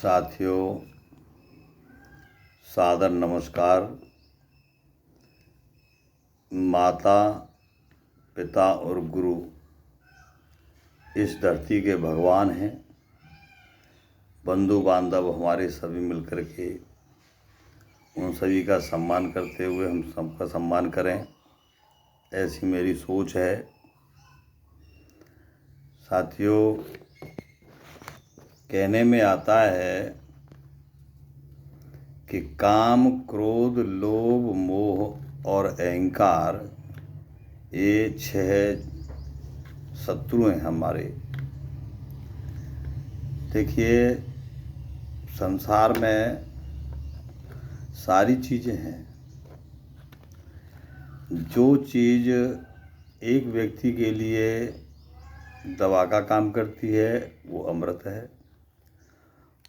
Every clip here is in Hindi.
साथियों, सादर नमस्कार। माता, पिता और गुरु इस धरती के भगवान हैं। बंधु बांधव हमारे सभी मिलकर के उन सभी का सम्मान करते हुए हम सबका सम्मान करें, ऐसी मेरी सोच है। साथियों, कहने में आता है कि काम, क्रोध, लोभ, मोह और अहंकार ये 6 शत्रु हैं हमारे। देखिए, संसार में सारी चीज़ें हैं। जो चीज़ एक व्यक्ति के लिए दवा का काम करती है वो अमृत है,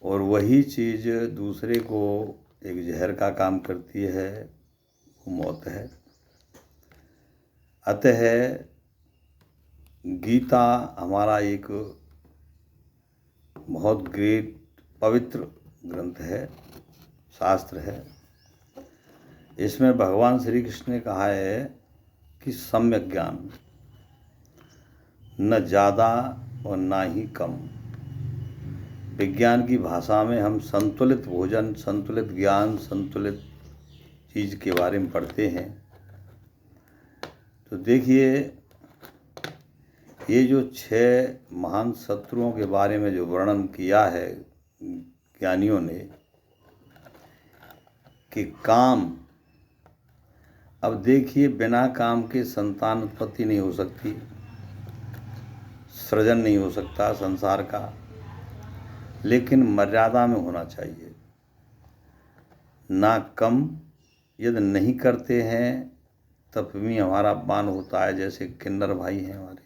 और वही चीज़ दूसरे को एक जहर का काम करती है वो मौत है। अतः गीता हमारा एक बहुत ग्रेट पवित्र ग्रंथ है, शास्त्र है। इसमें भगवान श्री कृष्ण ने कहा है कि सम्यक ज्ञान, न ज़्यादा और ना ही कम। विज्ञान की भाषा में हम संतुलित भोजन, संतुलित ज्ञान, संतुलित चीज़ के बारे में पढ़ते हैं। तो देखिए, ये जो 6 महान शत्रुओं के बारे में जो वर्णन किया है ज्ञानियों ने, कि काम, अब देखिए, बिना काम के संतान उत्पत्ति नहीं हो सकती, सृजन नहीं हो सकता संसार का, लेकिन मर्यादा में होना चाहिए, ना कम। यदि नहीं करते हैं तब भी हमारा अपमान होता है। जैसे किन्नर भाई हैं हमारे,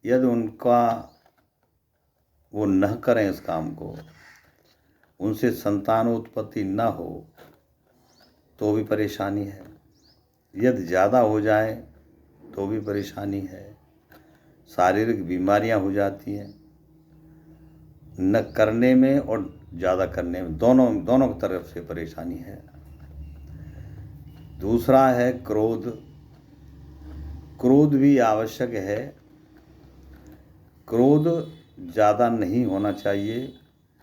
यदि उनका वो न करें इस काम को, उनसे संतान उत्पत्ति न हो तो भी परेशानी है। यदि ज़्यादा हो जाए तो भी परेशानी है। शारीरिक बीमारियां हो जाती हैं न करने में और ज़्यादा करने में, दोनों की तरफ से परेशानी है। दूसरा है क्रोध। क्रोध भी आवश्यक है। क्रोध ज़्यादा नहीं होना चाहिए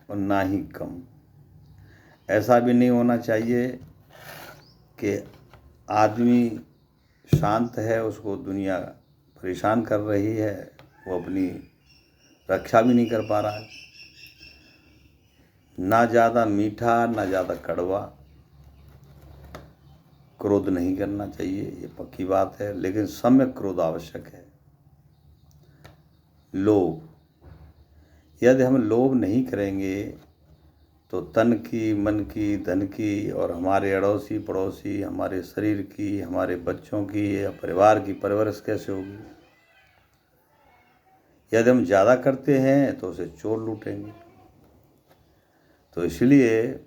और ना ही कम। ऐसा भी नहीं होना चाहिए कि आदमी शांत है, उसको दुनिया परेशान कर रही है, वो अपनी रक्षा भी नहीं कर पा रहा है। ना ज़्यादा मीठा ना ज़्यादा कड़वा क्रोध नहीं करना चाहिए, ये पक्की बात है। लेकिन सम्यक क्रोध आवश्यक है। लोभ, यदि हम लोभ नहीं करेंगे तो तन की, मन की, धन की और हमारे अड़ोसी पड़ोसी, हमारे शरीर की, हमारे बच्चों की या परिवार की परवरिश कैसे होगी। यदि हम ज़्यादा करते हैं तो उसे चोर लूटेंगे। तो इसलिए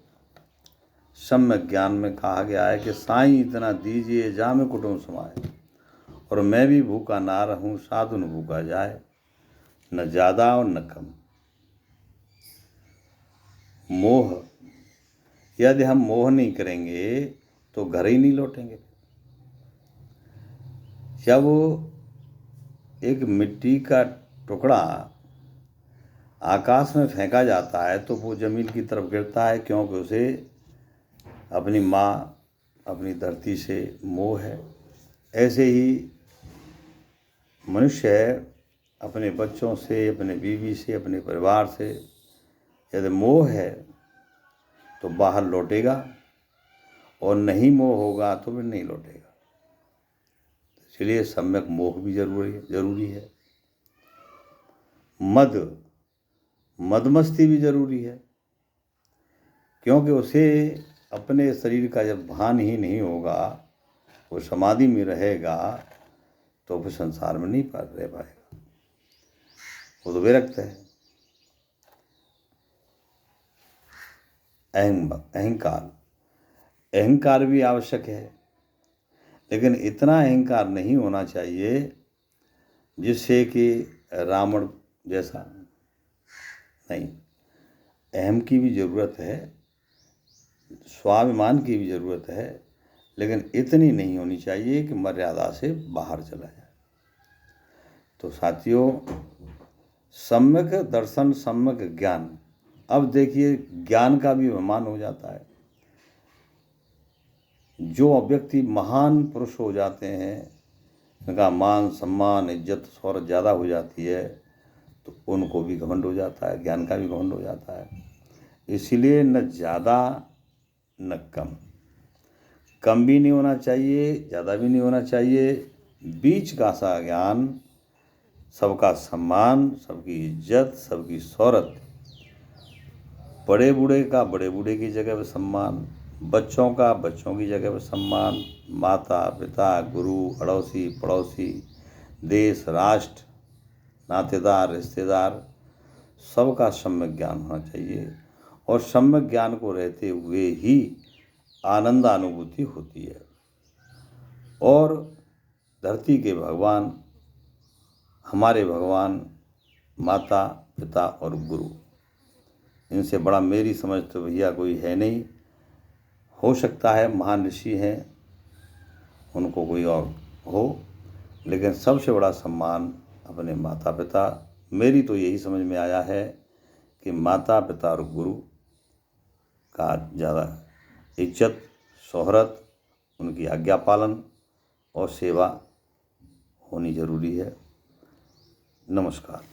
सम्यक ज्ञान में कहा गया है कि साईं इतना दीजिए जामे कुटुंब समाए, और मैं भी भूखा ना रहूं साधु न भूखा जाए, न ज़्यादा और न कम। मोह, यदि हम मोह नहीं करेंगे तो घर ही नहीं लौटेंगे। जब एक मिट्टी का टुकड़ा आकाश में फेंका जाता है तो वो ज़मीन की तरफ गिरता है, क्योंकि उसे अपनी माँ, अपनी धरती से मोह है। ऐसे ही मनुष्य अपने बच्चों से, अपने बीवी से, अपने परिवार से यदि मोह है तो बाहर लौटेगा, और नहीं मोह होगा तो फिर नहीं लौटेगा। इसलिए सम्यक मोह भी जरूरी है। मदमस्ती भी जरूरी है, क्योंकि उसे अपने शरीर का जब भान ही नहीं होगा, वो समाधि में रहेगा, तो फिर संसार में नहीं रह पाएगा, वो तो विरक्त है। अहंकार भी आवश्यक है, लेकिन इतना अहंकार नहीं होना चाहिए जिससे कि रावण जैसा नहीं। अहम की भी ज़रूरत है, स्वाभिमान की भी ज़रूरत है, लेकिन इतनी नहीं होनी चाहिए कि मर्यादा से बाहर चला जाए। तो साथियों, सम्यक दर्शन, सम्यक ज्ञान, अब देखिए ज्ञान का भी अभिमान हो जाता है। जो व्यक्ति महान पुरुष हो जाते हैं, उनका मान सम्मान इज्जत शौहरत ज़्यादा हो जाती है, तो उनको भी घमंड हो जाता है, ज्ञान का भी घमंड हो जाता है। इसलिए न ज़्यादा न कम, कम भी नहीं होना चाहिए, ज़्यादा भी नहीं होना चाहिए, बीच का सा ज्ञान, सबका सम्मान, सबकी इज्जत, सबकी शौहरत, बड़े बूढ़े का बड़े बूढ़े की जगह पर सम्मान, बच्चों का बच्चों की जगह पर सम्मान, माता पिता गुरु अड़ोसी पड़ोसी देश राष्ट्र नातेदार रिश्तेदार, सबका सम्यक ज्ञान होना चाहिए। और सम्यक ज्ञान को रहते हुए ही आनंदानुभूति होती है। और धरती के भगवान, हमारे भगवान माता पिता और गुरु, इनसे बड़ा मेरी समझ तो भैया कोई है नहीं। हो सकता है महान ऋषि हैं, उनको कोई और हो, लेकिन सबसे बड़ा सम्मान अपने माता पिता, मेरी तो यही समझ में आया है कि माता पिता और गुरु का ज़्यादा इज्जत शोहरत, उनकी आज्ञा पालन और सेवा होनी ज़रूरी है। नमस्कार।